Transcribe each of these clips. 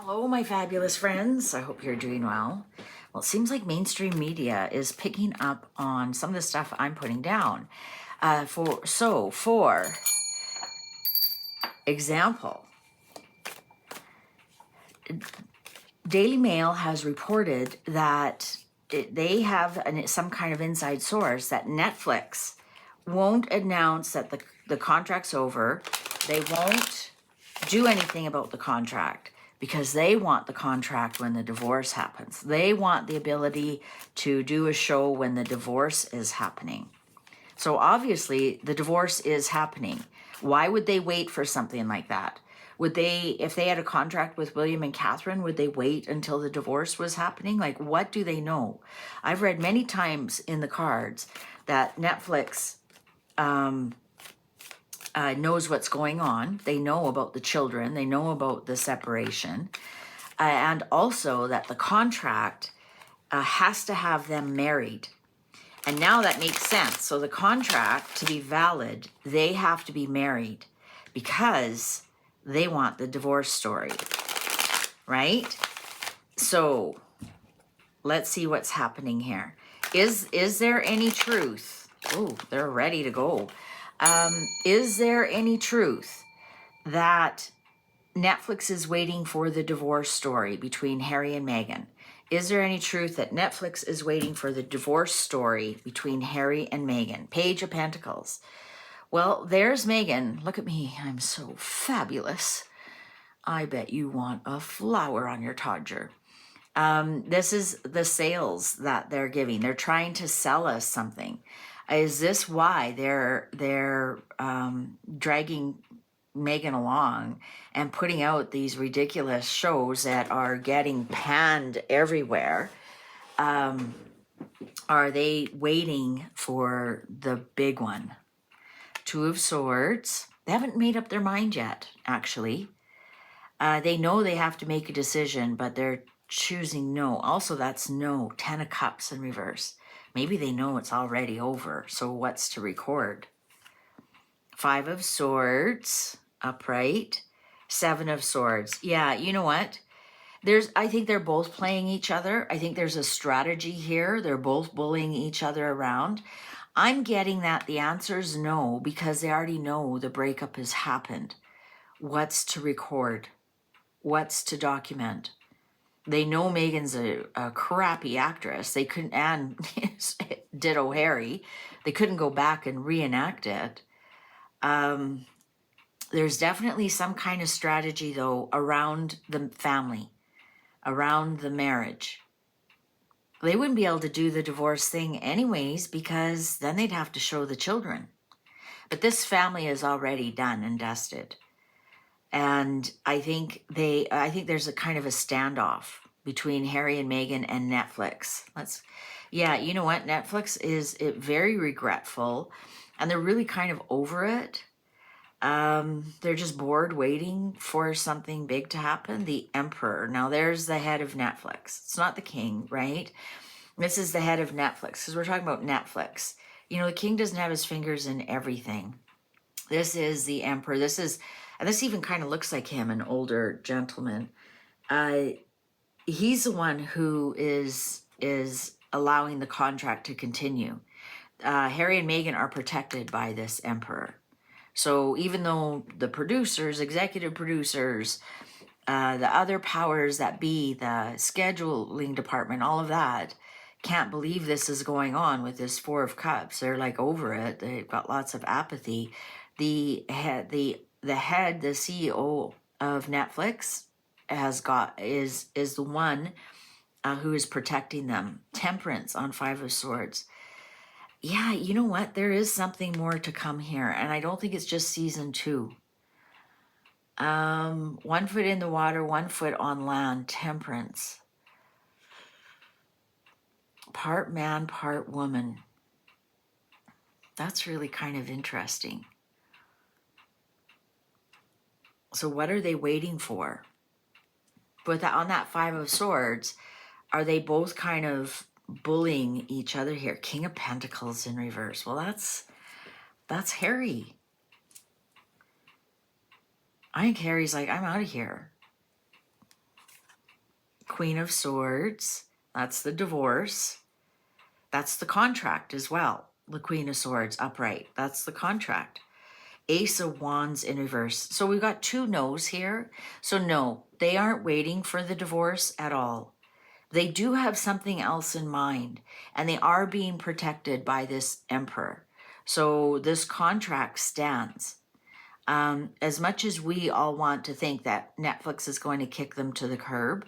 Hello, my fabulous friends. I hope you're doing well. Well, it seems like mainstream media is picking up on some of the stuff I'm putting down. For example, Daily Mail has reported that they have some kind of inside source that Netflix won't announce that the contract's over. They won't do anything about the contract because they want the contract when the divorce happens. They want the ability to do a show when the divorce is happening. So obviously the divorce is happening. Why would they wait for something like that? Would they, if they had a contract with William and Catherine, would they wait until the divorce was happening? Like, what do they know? I've read many times in the cards that Netflix knows what's going on. They know about the children. They know about the separation. And also that the contract has to have them married. And now that makes sense. So the contract, to be valid, they have to be married because they want the divorce story, right? So let's see what's happening here. Is there any truth? Oh, they're ready to go. Is there any truth that Netflix is waiting for the divorce story between Harry and Meghan? Is there any truth that Netflix is waiting for the divorce story between Harry and Meghan? Page of Pentacles. Well, there's Meghan. Look at me. I'm so fabulous. I bet you want a flower on your todger. This is the sales that they're giving. They're trying to sell us something. Is this why they're dragging Meghan along and putting out these ridiculous shows that are getting panned everywhere? Are they waiting for the big one? Two of Swords. They haven't made up their mind yet, actually. They know they have to make a decision, but they're choosing no. Also, that's no. 10 of Cups in reverse. Maybe they know it's already over, so what's to record? Five of Swords, upright. Seven of Swords. Yeah, you know what? I think they're both playing each other. I think there's a strategy here. They're both bullying each other around. I'm getting that the answer is no because they already know the breakup has happened. What's to record? What's to document? They know Meghan's a crappy actress. They couldn't, and ditto Harry. They couldn't go back and reenact it. There's definitely some kind of strategy, though, around the family, around the marriage. They wouldn't be able to do the divorce thing anyways because then they'd have to show the children. But this family is already done and dusted. And I think there's a kind of a standoff between Harry and Meghan and Netflix. Yeah, you know what? Netflix is very regretful and they're really kind of over it. They're just bored waiting for something big to happen. The Emperor. Now there's the head of Netflix. It's not the king, right? This is the head of Netflix because we're talking about Netflix. You know, the king doesn't have his fingers in everything. This is the Emperor. And this even kind of looks like him, an older gentleman. He's the one who is allowing the contract to continue. Harry and Meghan are protected by this Emperor. So even though the producers, executive producers, the other powers that be, the scheduling department, all of that, can't believe this is going on with this Four of Cups. They're like over it. They've got lots of apathy. The head, the CEO of Netflix is the one who is protecting them. Temperance on Five of Swords. Yeah, you know what? There is something more to come here, and I don't think it's just season 2. 1 foot in the water, 1 foot on land. Temperance. Part man, part woman. That's really kind of interesting. So what are they waiting for? But on that Five of Swords, are they both kind of bullying each other here? King of Pentacles in reverse. Well, that's Harry. I think Harry's like, I'm out of here. Queen of Swords. That's the divorce. That's the contract as well. The Queen of Swords upright. That's the contract. Ace of Wands in reverse. So we've got 2 no's here. So no, they aren't waiting for the divorce at all. They do have something else in mind, and they are being protected by this Emperor. So this contract stands. As much as we all want to think that Netflix is going to kick them to the curb,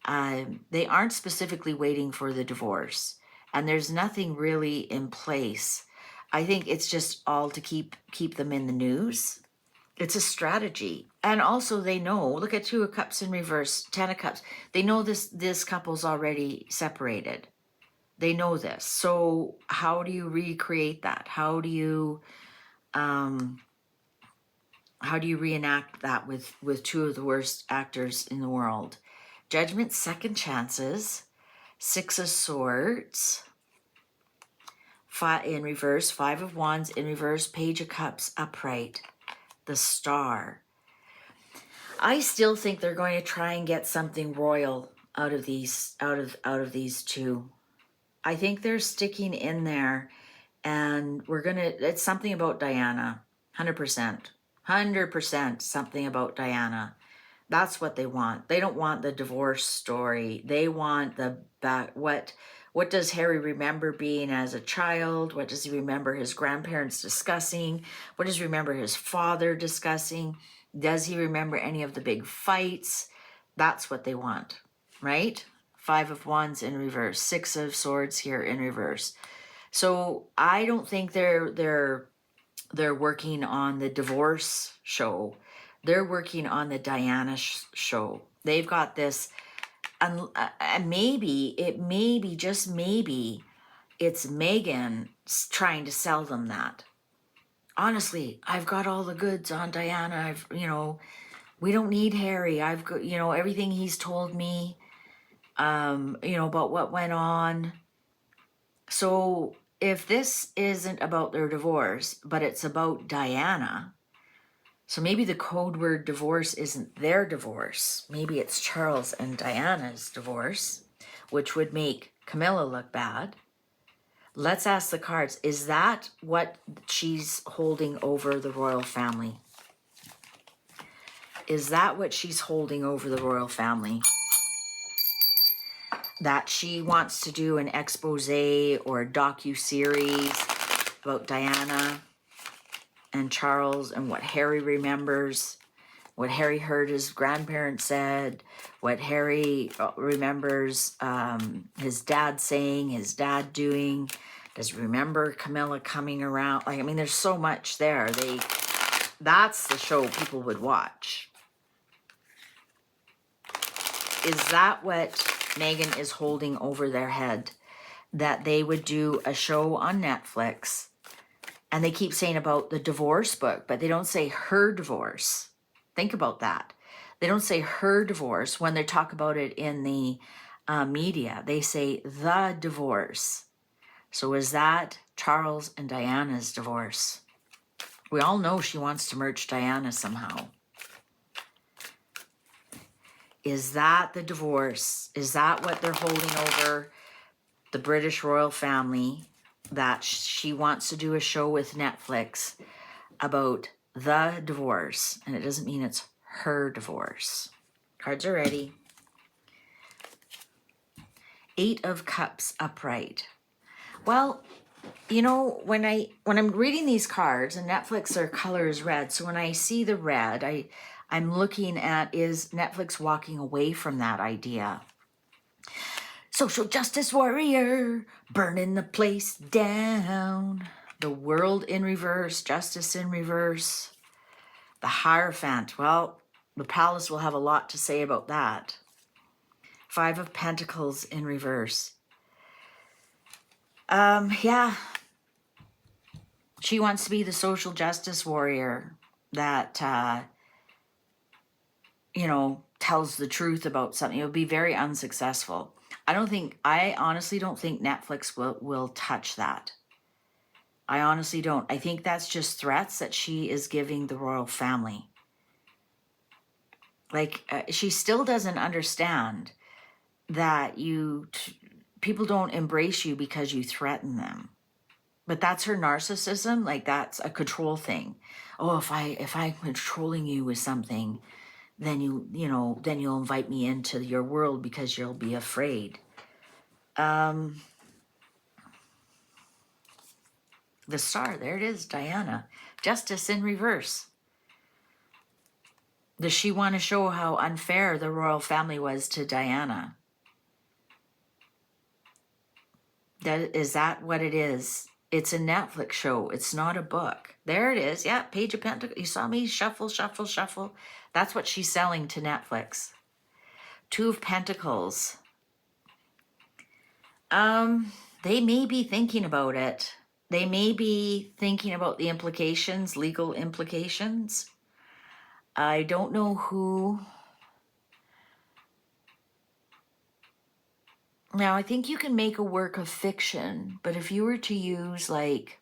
they aren't specifically waiting for the divorce, and there's nothing really in place. I think it's just all to keep them in the news. It's a strategy. And also they know, look at 2 of Cups in reverse, 10 of Cups. They know this couple's already separated. They know this. So how do you recreate that? How do you reenact that with 2 of the worst actors in the world? Judgment, second chances, 6 of Swords, 5 in reverse, 5 of Wands in reverse, Page of Cups upright, the Star. I still think they're going to try and get something royal out of these 2. I think they're sticking in there, and it's something about Diana, 100% something about Diana. That's what they want. They don't want the divorce story. They want what does Harry remember being as a child? What does he remember his grandparents discussing? What does he remember his father discussing? Does he remember any of the big fights? That's what they want, right? 5 of Wands in reverse, 6 of Swords here in reverse. So I don't think they're working on the divorce show. They're working on the Diana show. They've got this, and just maybe, it's Meghan trying to sell them that. Honestly, I've got all the goods on Diana. We don't need Harry. I've got, everything he's told me, about what went on. So if this isn't about their divorce, but it's about Diana, so maybe the code word divorce isn't their divorce. Maybe it's Charles and Diana's divorce, which would make Camilla look bad. Let's ask the cards. Is that what she's holding over the royal family? Is that what she's holding over the royal family? That she wants to do an expose or a docu-series about Diana and Charles and what Harry remembers, what Harry heard his grandparents said, what Harry remembers his dad saying, his dad doing. Does he remember Camilla coming around? There's so much there. That's the show people would watch. Is that what Meghan is holding over their head? That they would do a show on Netflix, and they keep saying about the divorce book, but they don't say her divorce. Think about that. They don't say her divorce when they talk about it in the media. They say the divorce. So is that Charles and Diana's divorce? We all know she wants to merge Diana somehow. Is that the divorce? Is that what they're holding over the British royal family? That she wants to do a show with Netflix about the divorce. And it doesn't mean it's her divorce. Cards are ready. 8 of Cups upright. Well, when I'm reading these cards, and Netflix, their color is red. So when I see the red, I'm looking at, is Netflix walking away from that idea? Social justice warrior, burning the place down. The world in reverse, justice in reverse. The Hierophant. Well, the palace will have a lot to say about that. 5 of Pentacles in reverse. Yeah. She wants to be the social justice warrior that, tells the truth about something. It would be very unsuccessful. I honestly don't think Netflix will touch that. I honestly don't. I think that's just threats that she is giving the royal family. She still doesn't understand that people don't embrace you because you threaten them. But that's her narcissism. Like, that's a control thing. Oh, if I'm controlling you with something, then then you'll invite me into your world because you'll be afraid. The Star, there it is, Diana. Justice in reverse. Does she want to show how unfair the royal family was to Diana? Is that what it is? It's a Netflix show. It's not a book. There it is. Yeah, Page of Pentacles. You saw me shuffle, shuffle, shuffle. That's what she's selling to Netflix. Two of Pentacles. They may be thinking about it. They may be thinking about the implications, legal implications. I don't know who. Now, I think you can make a work of fiction, but if you were to use like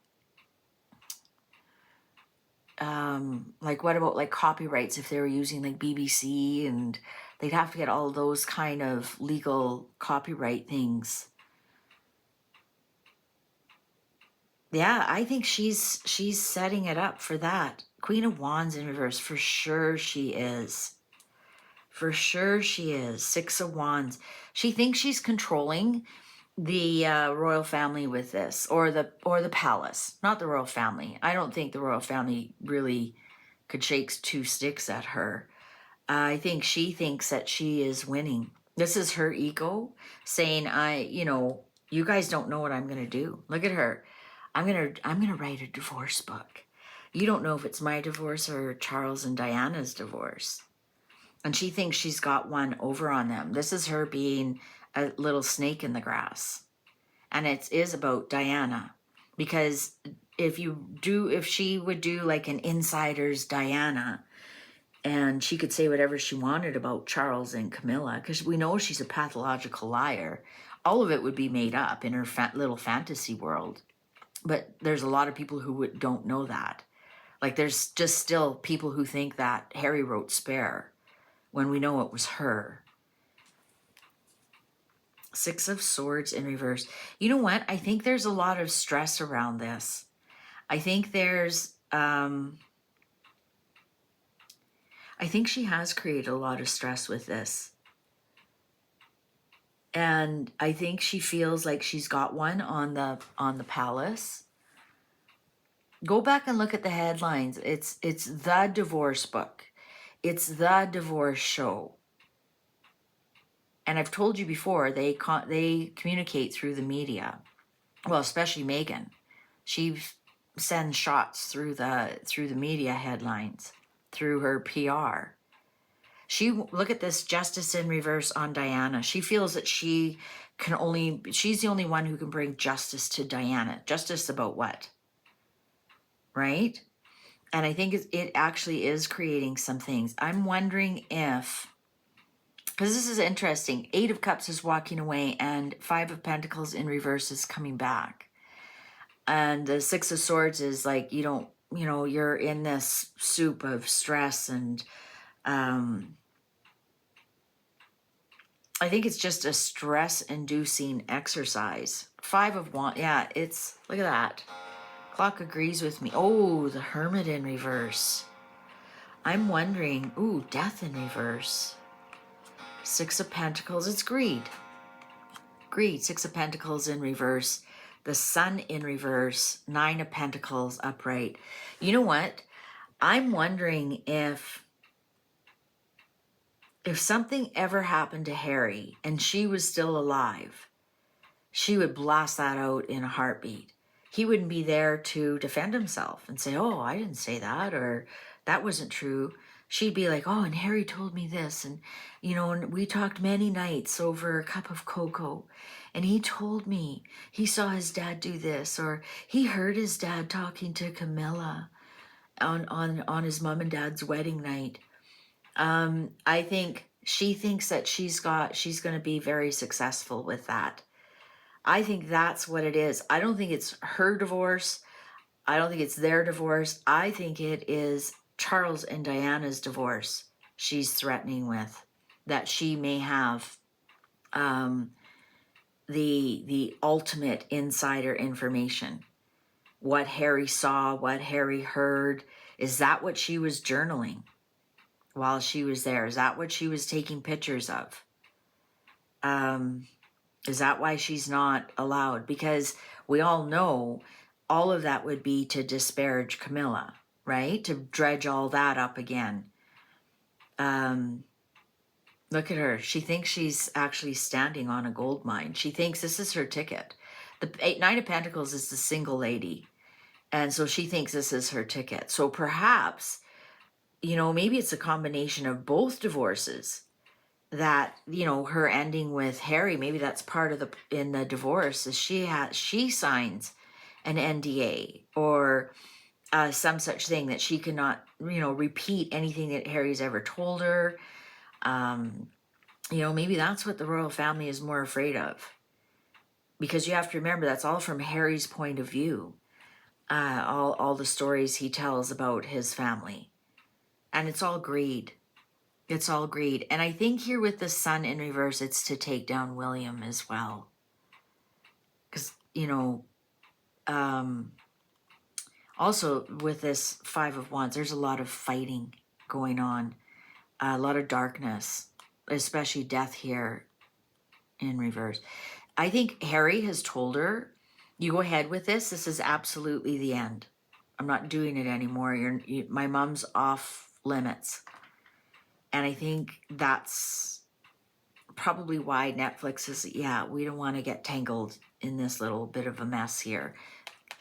what about like copyrights, if they were using like BBC, and they'd have to get all those kind of legal copyright things. Yeah, I think she's setting it up for that. Queen of Wands in reverse, for sure she is. For sure she is. Six of Wands. She thinks she's controlling the royal family with this, or the palace, not the royal family. I don't think the royal family really could shake two sticks at her. I think she thinks that she is winning. This is her ego saying, you guys don't know what I'm going to do. Look at her. I'm going to write a divorce book. You don't know if it's my divorce or Charles and Diana's divorce. And she thinks she's got one over on them. This is her being a little snake in the grass. And it is about Diana. Because if she would do like an insider's Diana, and she could say whatever she wanted about Charles and Camilla, because we know she's a pathological liar, all of it would be made up in her little fantasy world. But there's a lot of people who don't know that. Like, there's just still people who think that Harry wrote Spare when we know it was her. Six of Swords in reverse. You know what? I think there's a lot of stress around this. I think there's... I think she has created a lot of stress with this. And I think she feels like she's got one on the palace. Go back and look at the headlines. It's the divorce book. It's the divorce show. And I've told you before, they communicate through the media. Well, especially Meghan. She sends shots through the media headlines, through her PR. Look at this, Justice in reverse on Diana. She feels that she's the only one who can bring justice to Diana. Justice about what? Right? And I think it actually is creating some things. I'm wondering if, because this is interesting, Eight of Cups is walking away and Five of Pentacles in reverse is coming back. And the Six of Swords is like, you're in this soup of stress, and I think it's just a stress-inducing exercise. Five of Wands, yeah, look at that. Clock agrees with me. Oh, the Hermit in reverse. I'm wondering, ooh, Death in reverse. Six of Pentacles, it's greed. Greed, Six of Pentacles in reverse. The Sun in reverse, Nine of Pentacles upright. You know what? I'm wondering if something ever happened to Harry and she was still alive, she would blast that out in a heartbeat. He wouldn't be there to defend himself and say, oh, I didn't say that, or that wasn't true. She'd be like, oh, and Harry told me this, and and we talked many nights over a cup of cocoa, and he told me he saw his dad do this, or he heard his dad talking to Camilla on his mom and dad's wedding night. I think she thinks that she's going to be very successful with that. I think that's what it is. I don't think it's her divorce. I don't think it's their divorce. I think it is Charles and Diana's divorce she's threatening with, that she may have the ultimate insider information. What Harry saw, what Harry heard. Is that what she was journaling while she was there? Is that what she was taking pictures of? Is that why she's not allowed? Because we all know all of that would be to disparage Camilla, right? To dredge all that up again. Look at her. She thinks she's actually standing on a gold mine. She thinks this is her ticket. The Nine of Pentacles is the single lady. And so she thinks this is her ticket. So perhaps, you know, maybe it's a combination of both divorces that, you know, her ending with Harry, maybe that's part of in the divorce is she signs an NDA or some such thing that she cannot, you know, repeat anything that Harry's ever told her. You know, maybe that's what the royal family is more afraid of. Because you have to remember, that's all from Harry's point of view. All the stories he tells about his family. And it's all greed. It's all greed. And I think here with the Sun in reverse, it's to take down William as well. Because, you know, also with this Five of Wands, there's a lot of fighting going on. A lot of darkness, especially death here in reverse. I think Harry has told her, you go ahead with this. This is absolutely the end. I'm not doing it anymore. My mom's off limits. And I think that's probably why Netflix is, yeah, we don't want to get tangled in this little bit of a mess here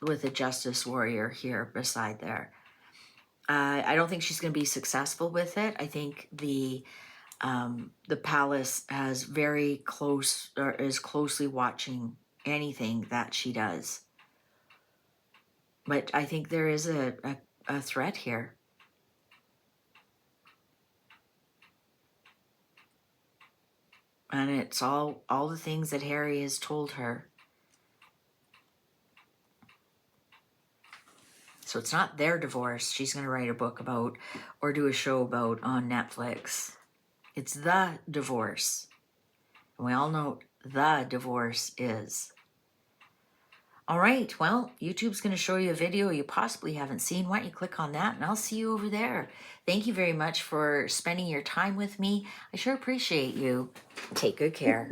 with a justice warrior here beside there. I don't think she's going to be successful with it. I think the palace has very close, or is closely watching anything that she does. But I think there is a threat here. And it's all the things that Harry has told her. So it's not their divorce she's going to write a book about or do a show about on Netflix. It's the divorce. And we all know the divorce is. All right, well, YouTube's going to show you a video you possibly haven't seen. Why don't you click on that, and I'll see you over there. Thank you very much for spending your time with me. I sure appreciate you. Take good care.